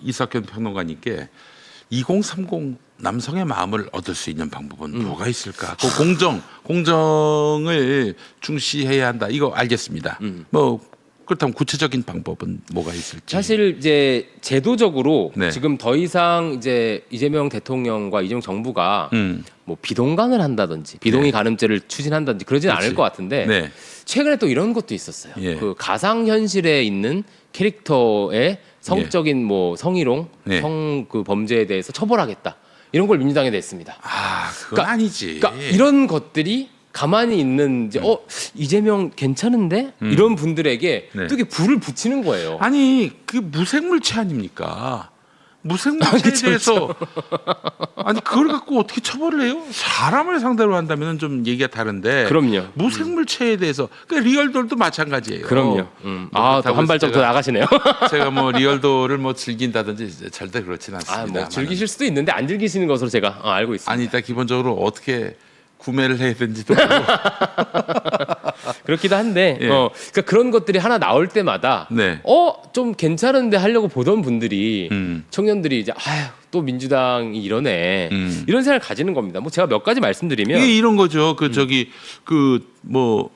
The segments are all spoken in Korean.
이석현 평론가님께 2030 남성의 마음을 얻을 수 있는 방법은 뭐가 있을까? 그 공정을 중시해야 한다. 이거 알겠습니다. 뭐 그렇다면 구체적인 방법은 뭐가 있을지. 사실 이제 제도적으로 네. 지금 더 이상 이제 이재명 대통령과 이재명 정부가 뭐 비동간을 한다든지 비동의 간음죄를 추진한다든지 그러진 않을 그렇지. 것 같은데 네. 최근에 또 이런 것도 있었어요. 예. 그 가상 현실에 있는 캐릭터의 성적인 뭐 성희롱, 네. 성 그 범죄에 대해서 처벌하겠다. 이런 걸 민주당에 냈습니다. 아, 그건 그러니까- 아니지. 그러니까 이런 것들이 가만히 있는 이제 이재명 괜찮은데 이런 분들에게 네. 또 이게 불을 붙이는 거예요. 아니 그 무생물체 아닙니까? 무생물체에 그쵸, 대해서 아니 그걸 갖고 어떻게 처벌을 해요? 사람을 상대로 한다면 좀 얘기가 다른데 그럼요. 무생물체에 대해서 그 리얼돌도 마찬가지예요. 그럼요. 아, 또 한 발짝 더 나가시네요. 제가 뭐 리얼돌을 뭐 즐긴다든지 절대 그렇진 않습니다. 아, 뭐 즐기실 수도 있는데 안 즐기시는 것으로 제가 알고 있습니다. 아니 일단 기본적으로 어떻게 구매를 해야 되는지도 모르고 그렇기도 한데, 예. 그러니까 그런 것들이 하나 나올 때마다, 네. 좀 괜찮은데 하려고 보던 분들이, 음. 청년들이 이제, 아휴, 또 민주당이 이러네. 이런 생각을 가지는 겁니다. 뭐 제가 몇 가지 말씀드리면, 이게 이런 거죠. 그 저기 그 뭐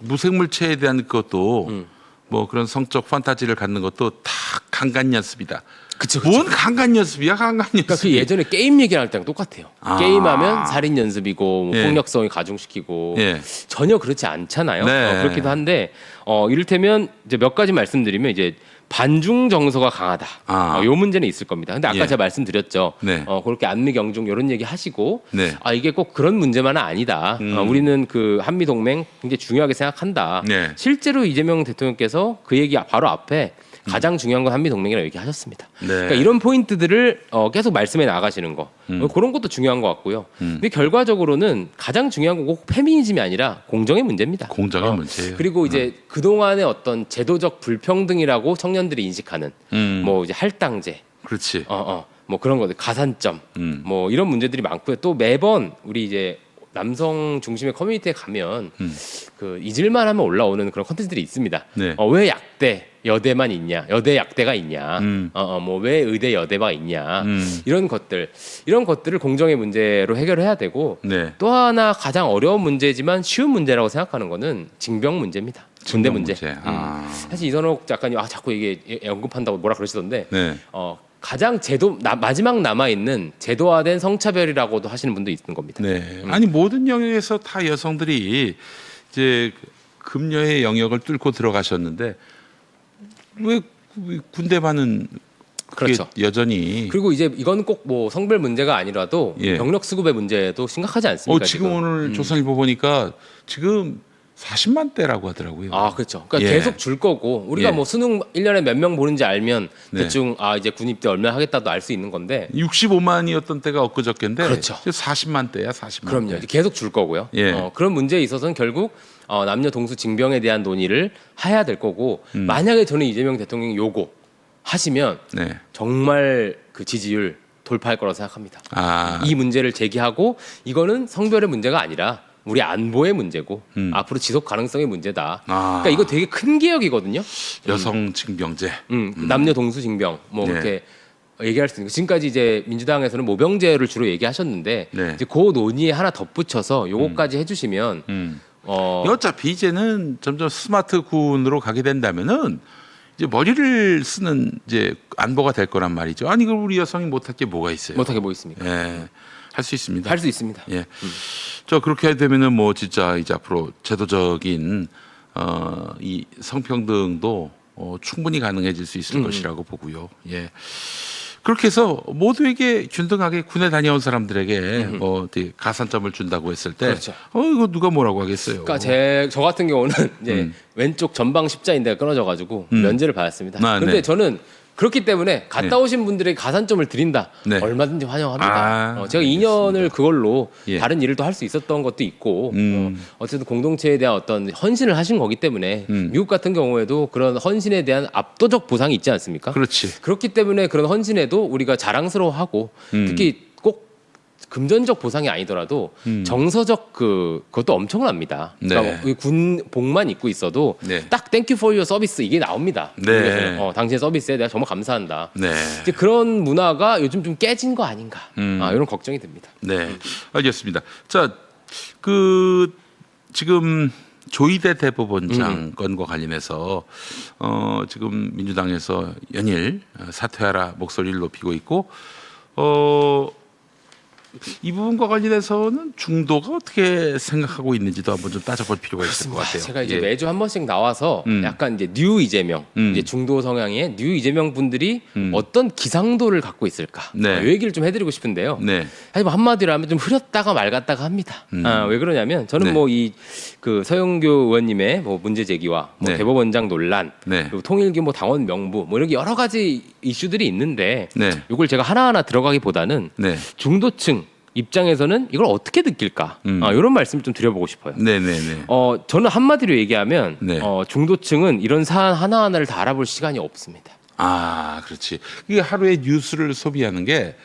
무생물체에 대한 것도 뭐 그런 성적 판타지를 갖는 것도 다 강간 연습이다. 그쵸. 뭔 강간 연습이야, 강간 연습. 그러니까 그 예전에 게임 얘기할 때랑 똑같아요. 아. 게임하면 살인 연습이고 뭐 예. 폭력성이 가중시키고 예. 전혀 그렇지 않잖아요. 네. 그렇기도 한데 이를테면 이제 몇 가지 말씀드리면 이제 반중 정서가 강하다. 아. 요 문제는 있을 겁니다. 근데 아까 예. 제가 말씀드렸죠. 네. 그렇게 안미 경중 이런 얘기 하시고 네. 이게 꼭 그런 문제만은 아니다. 우리는 그 한미 동맹 굉장히 중요하게 생각한다. 네. 실제로 이재명 대통령께서 그 얘기 바로 앞에 가장 중요한 건 한미 동맹이라고 얘기하셨습니다. 네. 그러니까 이런 포인트들을 계속 말씀해 나가시는 거 그런 것도 중요한 것 같고요. 근데 결과적으로는 가장 중요한 건 꼭 페미니즘이 아니라 공정의 문제입니다. 공정의 문제예요. 그리고 이제 그 동안의 어떤 제도적 불평등이라고 청년들이 인식하는 뭐 이제 할당제, 그렇지. 뭐 그런 것들 가산점, 뭐 이런 문제들이 많고요. 또 매번 우리 이제 남성 중심의 커뮤니티에 가면 그 잊을만하면 올라오는 그런 컨텐츠들이 있습니다. 네. 왜 약대 여대만 있냐, 여대 약대가 있냐, 뭐 왜 의대 여대가 있냐, 이런 것들을 공정의 문제로 해결해야 되고 네. 또 하나 가장 어려운 문제지만 쉬운 문제라고 생각하는 거는 징병 문제입니다. 군대 징병 문제. 문제. 아. 사실 이선옥 작가님 자꾸 이게 언급한다고 뭐라 그러시던데 네. 가장 마지막 남아 있는 제도화된 성차별이라고도 하시는 분도 있는 겁니다. 네. 아니 모든 영역에서 다 여성들이 이제 금요의 영역을 뚫고 들어가셨는데 왜 군대만은 그게 그렇죠. 여전히 그리고 이제 이건 꼭 뭐 성별 문제가 아니라도 예. 병력 수급의 문제도 심각하지 않습니까? 지금 오늘 조선일보 보니까 지금 40만 대라고 하더라고요. 그렇죠. 그러니까 예. 계속 줄 거고 우리가 예. 뭐 수능 1년에 몇 명 보는지 알면 네. 대충 이제 군 입대 얼마 하겠다도 알 수 있는 건데 65만이었던 때가 엊그저께인데 그렇죠. 40만 대야 40만 그럼요. 대. 이제 계속 줄 거고요. 예. 그런 문제에 있어서는 결국 남녀 동수 징병에 대한 논의를 해야 될 거고 만약에 저는 이재명 대통령이 요거 하시면 네. 정말 그 지지율 돌파할 거라고 생각합니다. 이 문제를 제기하고 이거는 성별의 문제가 아니라 우리 안보의 문제고 앞으로 지속 가능성의 문제다. 그러니까 이거 되게 큰 개혁이거든요. 여성 징병제. 남녀 동수 징병 뭐 네. 이렇게 얘기할 수 있는 거. 지금까지 이제 민주당에서는 모병제를 주로 얘기하셨는데 네. 이제 그 논의에 하나 덧붙여서 요거까지 해주시면 어차피 이제는 점점 스마트 군으로 가게 된다면은 이제 머리를 쓰는 이제 안보가 될 거란 말이죠. 아니 그 우리 여성이 못할 게 뭐가 있어요? 못하게 뭐 있습니까? 예, 할 수 있습니다. 할 수 있습니다. 예, 저 그렇게 되면은 뭐 진짜 이제 앞으로 제도적인 이 성평등도 충분히 가능해질 수 있을 것이라고 보고요. 예. 그렇게 해서 모두에게 균등하게 군에 다녀온 사람들에게 뭐 되게 가산점을 준다고 했을 때, 그렇죠. 이거 누가 뭐라고 하겠어요? 그러니까 저 같은 경우는 이제 왼쪽 전방 십자인대가 끊어져가지고 면제를 받았습니다. 그런데 네. 저는 그렇기 때문에 갔다 오신 분들에게 가산점을 드린다. 네. 얼마든지 환영합니다. 제가 알겠습니다. 2년을 그걸로 예. 다른 일을 또 할 수 있었던 것도 있고 어쨌든 공동체에 대한 어떤 헌신을 하신 거기 때문에 미국 같은 경우에도 그런 헌신에 대한 압도적 보상이 있지 않습니까? 그렇지. 그렇기 때문에 그런 헌신에도 우리가 자랑스러워하고 특히 꼭 금전적 보상이 아니더라도 정서적 그것도 엄청납니다. 그러니까 네. 군복만 입고 있어도 네. 딱 땡큐 포 유어 서비스 이게 나옵니다. 네. 당신의 서비스에 내가 정말 감사한다. 네. 이제 그런 문화가 요즘 좀 깨진 거 아닌가. 이런 걱정이 듭니다. 네. 알겠습니다. 자, 지금 조희대 대법원장 건과 관련해서 지금 민주당에서 연일 사퇴하라 목소리를 높이고 있고 이 부분과 관련해서는 중도가 어떻게 생각하고 있는지도 한번 좀 따져볼 필요가 있을 것 같아요. 제가 이제 예. 매주 한 번씩 나와서 약간 이제 뉴 이재명, 이제 중도 성향의 뉴 이재명 분들이 어떤 기상도를 갖고 있을까? 네. 이 얘기를 좀 해드리고 싶은데요. 네. 사실 뭐 한마디로 하면 좀 흐렸다가 맑았다가 합니다. 왜 그러냐면 저는 네. 뭐 이 그 서영교 의원님의 뭐 문제 제기와 뭐 네. 대법원장 논란, 네. 그리고 통일교 뭐 당원 명부 뭐 이렇게 여러 가지 이슈들이 있는데 네. 이걸 제가 하나하나 들어가기보다는 네. 중도층 입장에서는 이걸 어떻게 느낄까? 이런 말씀을 좀 드려보고 싶어요. 네네네. 저는 한마디로 얘기하면 네. 중도층은 이런 사안 하나하나를 다 알아볼 시간이 없습니다. 아, 그렇지. 이게 하루에 뉴스를 소비하는 게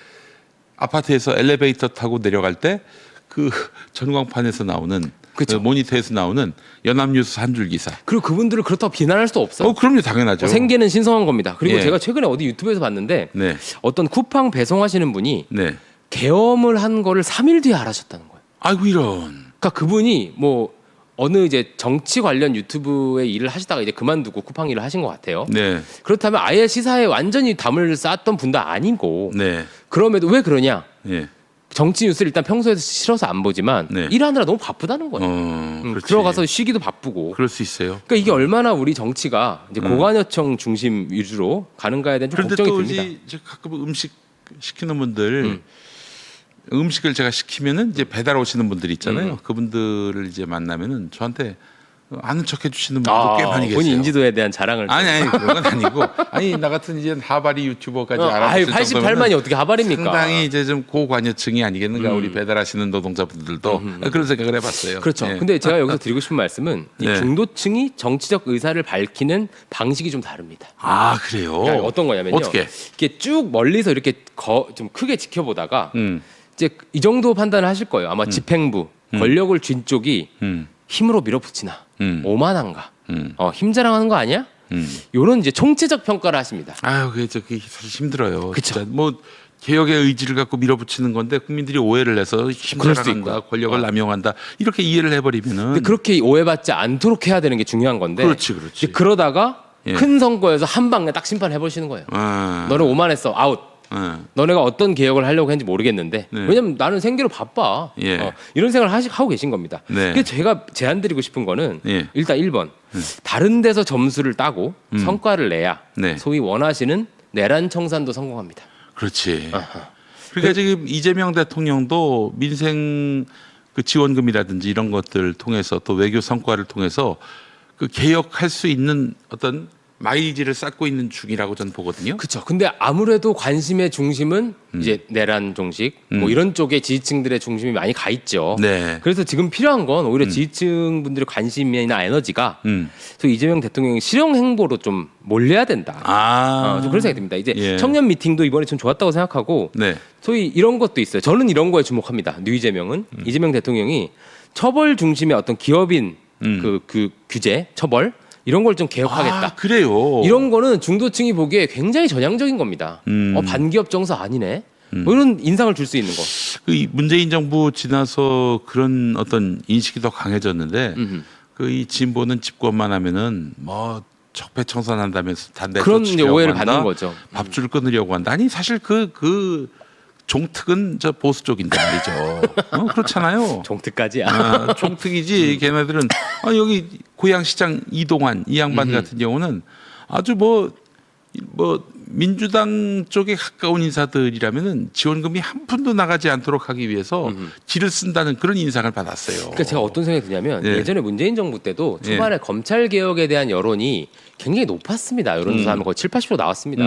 아파트에서 엘리베이터 타고 내려갈 때 그 전광판에서 나오는 그쵸. 그 모니터에서 나오는 연합뉴스 한 줄 기사. 그리고 그분들을 그렇다고 비난할 수 없어요. 그럼요, 당연하죠. 생계는 신성한 겁니다. 그리고 예. 제가 최근에 어디 유튜브에서 봤는데 네, 어떤 쿠팡 배송하시는 분이 네. 계엄을 한 거를 3일 뒤에 알아셨다는 거예요. 아이고 이런. 그러니까 그분이 뭐 어느 이제 정치 관련 유튜브에 일을 하시다가 이제 그만두고 쿠팡 일을 하신 것 같아요. 네, 그렇다면 아예 시사에 완전히 담을 쌓았던 분도 아니고 네, 그럼에도 왜 그러냐? 예. 정치 뉴스를 일단 평소에 싫어서 안 보지만 네. 일하느라 너무 바쁘다는 거예요. 그렇지. 들어가서 쉬기도 바쁘고. 그럴 수 있어요. 그러니까 이게 얼마나 우리 정치가 이제 고관여청 중심 위주로 가는가에 대한 좀 그런데 걱정이 또 듭니다. 이제 가끔 음식 시키는 분들 음식을 제가 시키면은 이제 배달 오시는 분들 있잖아요. 그분들을 이제 만나면은 저한테 아는 척 해주시는 분도 꽤 많이 계세요. 본인 인지도에 대한 자랑을. 아니 그런 건 아니고 아니 나 같은 이제 하바리 유튜버까지 아유, 알아보실 88만이 어떻게 하발입니까? 상당히 이제 좀 고관여층이 아니겠는가 우리 배달하시는 노동자분들도 그런 생각을 해봤어요. 그렇죠. 예. 근데 제가 여기서 드리고 싶은 말씀은 이 네. 중도층이 정치적 의사를 밝히는 방식이 좀 다릅니다. 아 그래요. 그러니까 어떤 거냐면요. 어떻게? 이렇게 쭉 멀리서 이렇게 좀 크게 지켜보다가 음, 이제 이 정도 판단을 하실 거예요. 아마 집행부 권력을 쥔 쪽이 음, 힘으로 밀어붙이나 오만한가, 힘자랑하는 거 아니야? 이런 이제 총체적 평가를 하십니다. 아유 그게 사실 힘들어요. 그쵸. 진짜 뭐 개혁의 의지를 갖고 밀어붙이는 건데 국민들이 오해를 해서 그럴 수도 힘자랑한다, 있고요. 권력을 남용한다 이렇게 이해를 해버리면은 근데 그렇게 오해받지 않도록 해야 되는 게 중요한 건데. 그렇지. 이제 그러다가 예. 큰 선거에서 한 방에 딱 심판해 보시는 거예요. 아, 너는 오만했어, 아웃. 너네가 어떤 개혁을 하려고 했는지 모르겠는데 네. 왜냐면 나는 생계로 바빠. 예. 이런 생각을 하고 계신 겁니다. 네. 그래서 제가 제안드리고 싶은 거는 예. 일단 1번 다른 데서 점수를 따고 성과를 내야 네. 소위 원하시는 내란 청산도 성공합니다. 그렇지. 그러니까 지금 이재명 대통령도 민생 그 지원금이라든지 이런 것들 통해서 또 외교 성과를 통해서 그 개혁할 수 있는 어떤 마일리지를 쌓고 있는 중이라고 저는 보거든요. 그렇죠. 근데 아무래도 관심의 중심은 이제 내란 종식 뭐 이런 쪽에 지지층들의 중심이 많이 가 있죠. 네. 그래서 지금 필요한 건 오히려 지지층 분들의 관심이나 에너지가 저 이재명 대통령의 실형 행보로 좀 몰려야 된다. 좀 그런 생각이 듭니다. 이제 예. 청년 미팅도 이번에 좀 좋았다고 생각하고 네. 소위 이런 것도 있어요. 저는 이런 거에 주목합니다. 뉴 이재명은 이재명 대통령이 처벌 중심의 어떤 기업인 그 규제 처벌 이런 걸 좀 개혁하겠다. 아, 그래요. 이런 거는 중도층이 보기에 굉장히 전향적인 겁니다. 반기업 정서 아니네. 뭐 이런 인상을 줄 수 있는 거. 그 문재인 정부 지나서 그런 어떤 인식이 더 강해졌는데 그 이 진보는 집권만 하면은 뭐 적폐청산한다면서 단대 그런 이제 쫓으려고 오해를 한다. 받는 거죠. 밥줄 끊으려고 한다. 아니 사실 그 종특은 저 보수 쪽인데 말이죠. 그렇잖아요. 종특까지야. 종특이지. 걔네들은 여기 고양시장 이동환 이 양반 같은 경우는 아주 뭐 민주당 쪽에 가까운 인사들이라면은 지원금이 한 푼도 나가지 않도록 하기 위해서 지를 쓴다는 그런 인상을 받았어요. 그러니까 제가 어떤 생각이 드냐면 예. 예전에 문재인 정부 때도 초반에 검찰 개혁에 대한 여론이 굉장히 높았습니다. 여론조사하면 거의 7~80% 나왔습니다.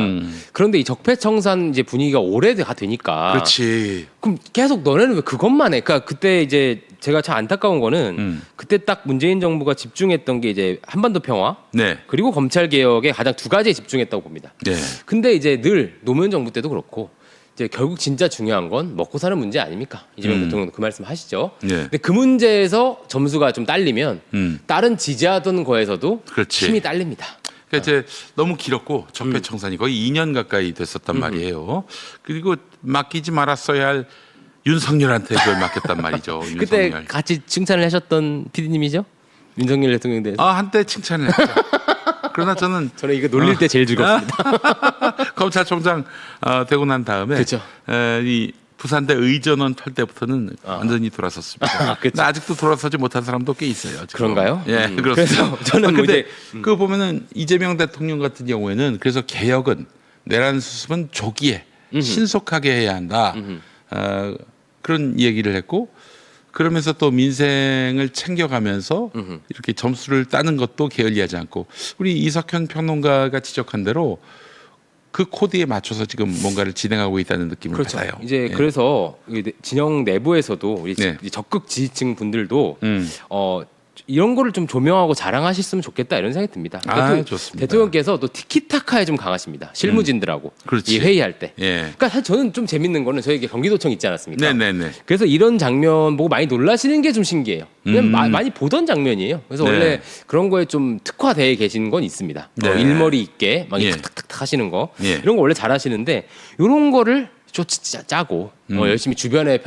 그런데 이 적폐청산 이제 분위기가 오래가 되니까 그렇지. 그럼 계속 너네는 왜 그것만 해? 그러니까 그때 이제 제가 참 안타까운 거는 그때 딱 문재인 정부가 집중했던 게 이제 한반도 평화 네. 그리고 검찰 개혁에 가장 두 가지에 집중했다고 봅니다. 네. 근데 이제 늘 노무현 정부 때도 그렇고 이제 결국 진짜 중요한 건 먹고 사는 문제 아닙니까? 이재명 대통령도 그 말씀 하시죠. 예. 근데 그 문제에서 점수가 좀 딸리면 다른 지지하던 거에서도 그렇지. 힘이 딸립니다. 그러니까 이제 너무 길었고 적폐청산이 거의 2년 가까이 됐었단 말이에요. 그리고 맡기지 말았어야 할 윤석열한테 그걸 맡겼단 말이죠. 그때 윤석열. 같이 칭찬을 하셨던 PD님이죠? 윤석열 대통령에 대해서. 한때 칭찬을 했죠. 그러나 저는 이거 놀릴 때 제일 즐겁습니다. 검찰총장 되고 난 다음에 그렇죠. 이 부산대 의전원 털 때부터는 완전히 돌아섰습니다. 근데 아직도 돌아서지 못한 사람도 꽤 있어요. 지금. 그런가요? 예, 그렇습니다. 그래서 저는 뭐 근데 이제 그거 보면은 이재명 대통령 같은 경우에는 그래서 개혁은 내란 수습은 조기에 신속하게 해야 한다. 그런 얘기를 했고 그러면서 또 민생을 챙겨가면서 이렇게 점수를 따는 것도 게을리하지 않고 우리 이석현 평론가가 지적한 대로 그 코드에 맞춰서 지금 뭔가를 진행하고 있다는 느낌을 그렇죠. 받아요. 이제 그래서 진영 내부에서도 우리 네. 적극 지지층 분들도 이런 거를 좀 조명하고 자랑하셨으면 좋겠다 이런 생각이 듭니다. 좋습니다. 대통령께서 또 티키타카에 좀 강하십니다. 실무진들하고 그렇지. 이 회의할 때. 예. 그러니까 사실 저는 좀 재밌는 거는 저희 경기도청 있지 않았습니까? 네네네. 그래서 이런 장면 보고 많이 놀라시는 게 좀 신기해요. 왜냐면 많이 보던 장면이에요. 그래서 네. 원래 그런 거에 좀 특화되어 계신 건 있습니다. 네. 일머리 있게 막 예. 탁탁탁 하시는 거 예. 이런 거 원래 잘하시는데 이런 거를 짜고 열심히 주변에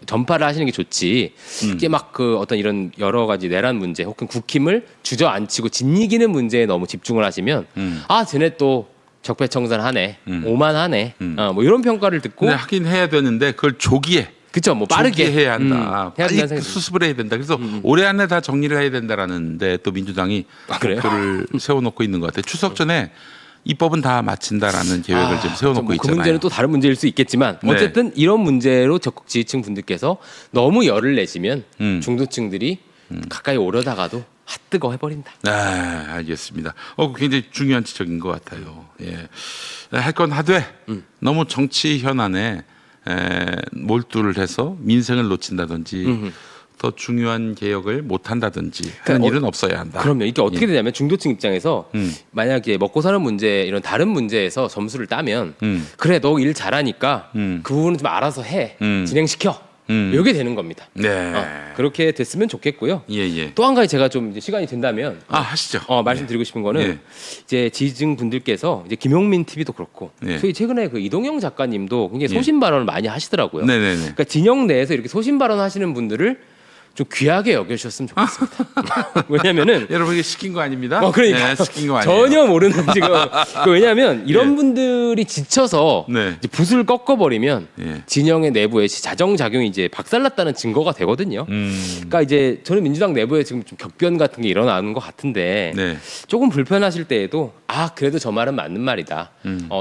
전파를 하시는 게 좋지. 이게 막 그 어떤 이런 여러 가지 내란 문제 혹은 국힘을 주저앉히고 짓이기는 문제에 너무 집중을 하시면 쟤네 또 적폐청산하네, 오만하네, 뭐 이런 평가를 듣고 근데 하긴 해야 되는데 그걸 조기에 그쵸 뭐 빠르게 해야 한다. 해야 빨리 된다는 생각이 수습을 해야 된다. 그래서 올해 안에 다 정리를 해야 된다라는데 또 민주당이 그래요? 목표를 세워놓고 있는 것 같아요. 추석 전에 입법은 다 마친다라는 계획을 지금 세워놓고 그 있잖아요. 문제는 또 다른 문제일 수 있겠지만 네. 어쨌든 이런 문제로 적극 지지층 분들께서 너무 열을 내시면 중도층들이 가까이 오려다가도 핫뜨거 해버린다. 네, 알겠습니다. 굉장히 중요한 지적인 것 같아요. 예. 할 건 하되 너무 정치 현안에 몰두를 해서 민생을 놓친다든지 더 중요한 개혁을 못 한다든지 하는 일은 없어야 한다. 그럼요. 이게 어떻게 되냐면 중도층 입장에서 만약에 먹고 사는 문제 이런 다른 문제에서 점수를 따면 그래 너 일 잘하니까 그 부분은 좀 알아서 해 진행시켜 이게 되는 겁니다. 네. 그렇게 됐으면 좋겠고요. 예. 또 한 가지 제가 좀 이제 시간이 된다면 하시죠. 말씀드리고 싶은 거는 예. 이제 지지층 분들께서 이제 김용민 TV도 그렇고 예. 저희 최근에 그 이동영 작가님도 굉장히 소신 발언을 많이 하시더라고요. 네네네. 그러니까 진영 내에서 이렇게 소신 발언하시는 분들을 좀 귀하게 여겨주셨으면 좋겠습니다. 왜냐면은 여러분 이게 시킨 거 아닙니다. 그러니까 네, 시킨 거 아니에요. 전혀 모르는 지금 왜냐하면 이런 분들이 지쳐서 네. 이제 붓을 꺾어버리면 예. 진영의 내부에 자정 작용이 이제 박살났다는 증거가 되거든요. 그러니까 이제 저는 민주당 내부에 지금 좀 격변 같은 게 일어나는 것 같은데 네. 조금 불편하실 때에도 그래도 저 말은 맞는 말이다.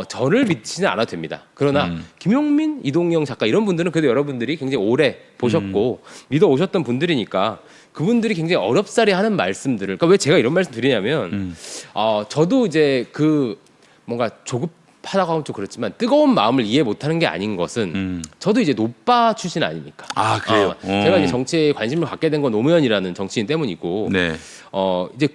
저를 믿지는 않아도 됩니다. 그러나 김용민, 이동영 작가 이런 분들은 그래도 여러분들이 굉장히 오래 보셨고 믿어 오셨던 분들이니까 그분들이 굉장히 어렵사리 하는 말씀들을 그러니까 왜 제가 이런 말씀 드리냐면 저도 이제 그 뭔가 조급하다고 하면 좀 그렇지만 뜨거운 마음을 이해 못하는 게 아닌 것은 저도 이제 노빠 출신 아닙니까? 그래요. 제가 이제 정치에 관심을 갖게 된 건 노무현이라는 정치인 때문이고 네. 이제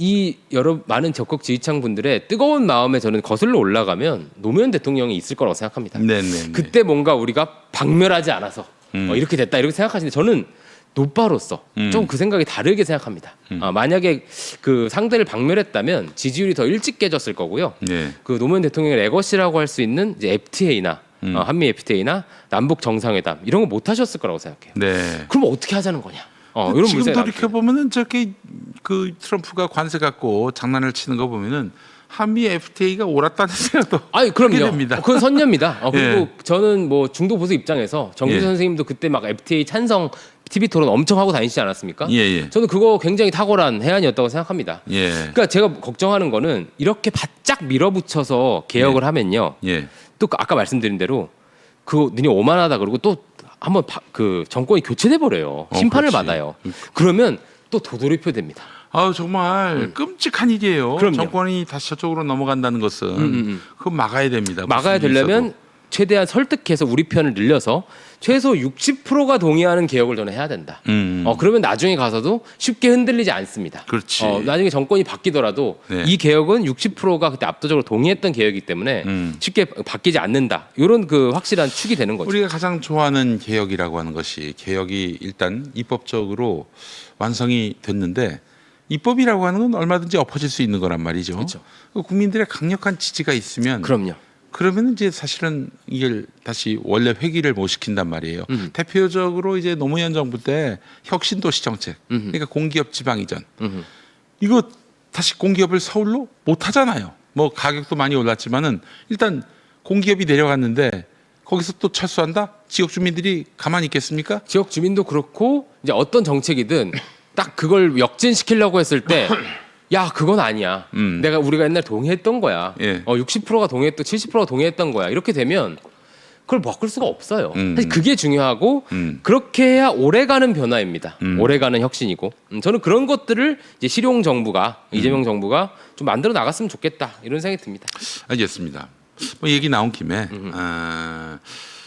이 여러 많은 적극 지지층 분들의 뜨거운 마음에 저는 거슬러 올라가면 노무현 대통령이 있을 거라고 생각합니다. 네네. 그때 뭔가 우리가 박멸하지 않아서 이렇게 됐다 이렇게 생각하시는데 저는 노빠로서 좀 그 생각이 다르게 생각합니다. 만약에 그 상대를 박멸했다면 지지율이 더 일찍 깨졌을 거고요. 네. 그 노무현 대통령의 레거시라고 할 수 있는 이제 FTA나 한미 FTA나 남북 정상회담 이런 거 못 하셨을 거라고 생각해요. 네. 그럼 어떻게 하자는 거냐? 이런 지금 문제가 돌이켜 보면은 저렇게 그 트럼프가 관세 갖고 장난을 치는 거 보면은 한미 FTA가 옳았다는 생각도 하게 그럼요. 됩니다. 그건 선녀입니다. 그리고 예. 저는 뭐 중도 보수 입장에서 정규 선생님도 그때 막 FTA 찬성 TV 토론 엄청 하고 다니시지 않았습니까? 예. 저는 그거 굉장히 탁월한 해안이었다고 생각합니다. 예. 그러니까 제가 걱정하는 거는 이렇게 바짝 밀어붙여서 개혁을 하면요. 예. 또 아까 말씀드린 대로 그 눈이 오만하다 그러고 또 한번 그 정권이 교체돼 버려요. 심판을 그렇지. 받아요. 그러면 또 도돌이표 됩니다. 정말 끔찍한 일이에요. 그럼요. 정권이 다시 저쪽으로 넘어간다는 것은 그거 막아야 됩니다. 막아야 무슨 일이 되려면 있어도. 최대한 설득해서 우리 편을 늘려서 최소 60%가 동의하는 개혁을 저는 해야 된다. 그러면 나중에 가서도 쉽게 흔들리지 않습니다. 그렇지. 나중에 정권이 바뀌더라도 네. 이 개혁은 60%가 그때 압도적으로 동의했던 개혁이기 때문에 쉽게 바뀌지 않는다. 이런 그 확실한 축이 되는 거죠. 우리가 가장 좋아하는 개혁이라고 하는 것이 개혁이 일단 입법적으로 완성이 됐는데 입법이라고 하는 건 얼마든지 엎어질 수 있는 거란 말이죠. 그렇죠. 국민들의 강력한 지지가 있으면 그럼요. 그러면 이제 사실은 이걸 다시 원래 회기를 못 시킨단 말이에요. 대표적으로 이제 노무현 정부 때 혁신도시 정책, 그러니까 공기업 지방이전, 이거 다시 공기업을 서울로 못 하잖아요. 뭐 가격도 많이 올랐지만은 일단 공기업이 내려갔는데 거기서 또 철수한다? 지역 주민들이 가만히 있겠습니까? 지역 주민도 그렇고 이제 어떤 정책이든 딱 그걸 역진시키려고 했을 때 야 그건 아니야. 우리가 옛날 동의했던 거야. 예. 60%가 동의했던 70%가 동의했던 거야. 이렇게 되면 그걸 바꿀 수가 없어요. 사실 그게 중요하고 그렇게 해야 오래가는 변화입니다. 오래가는 혁신이고 저는 그런 것들을 이제 실용 정부가 이재명 정부가 좀 만들어 나갔으면 좋겠다 이런 생각이 듭니다. 알겠습니다. 뭐 얘기 나온 김에